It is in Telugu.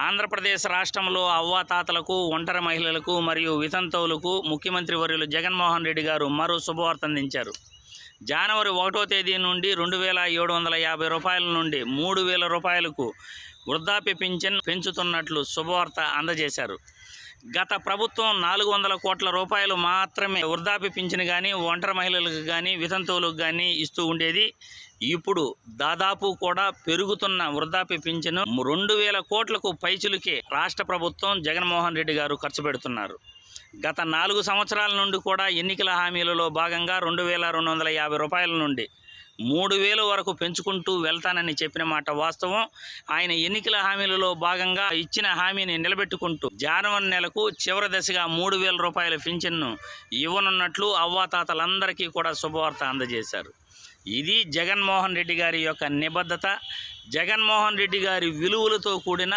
ఆంధ్రప్రదేశ్ రాష్ట్రంలో అవ్వాతాతలకు, ఒంటరి మహిళలకు మరియు వితంతువులకు ముఖ్యమంత్రి వర్యులు జగన్మోహన్ రెడ్డి గారు మరో శుభవార్త అందించారు. జనవరి 1వ తేదీ నుండి 2750 రూపాయల నుండి 3000 రూపాయలకు వృద్ధాప్య పింఛన్ పెంచుతున్నట్లు శుభవార్త అందజేశారు. గత ప్రభుత్వం 400 కోట్ల రూపాయలు మాత్రమే వృద్ధాప్య పింఛన్ కానీ, ఒంటరి మహిళలకు కానీ, వితంతువులకు కానీ ఇస్తూ ఉండేది. ఇప్పుడు దాదాపు కూడా పెరుగుతున్న వృద్ధాప్య పింఛను 2000 కోట్లకు పైచులకే రాష్ట్ర ప్రభుత్వం జగన్మోహన్ రెడ్డి గారు ఖర్చు పెడుతున్నారు. గత 4 సంవత్సరాల నుండి కూడా ఎన్నికల హామీలలో భాగంగా 2250 రూపాయల నుండి 3000 వరకు పెంచుకుంటూ వెళ్తానని చెప్పిన మాట వాస్తవం. ఆయన ఎన్నికల హామీలలో భాగంగా ఇచ్చిన హామీని నిలబెట్టుకుంటూ జనవరి నెలకు చివరి దశగా 3000 రూపాయల పింఛన్ను ఇవ్వనున్నట్లు అవ్వాతాతలందరికీ కూడా శుభవార్త అందజేశారు. ఇది జగన్మోహన్ రెడ్డి గారి యొక్క నిబద్ధత, జగన్మోహన్ రెడ్డి గారి విలువలతో కూడిన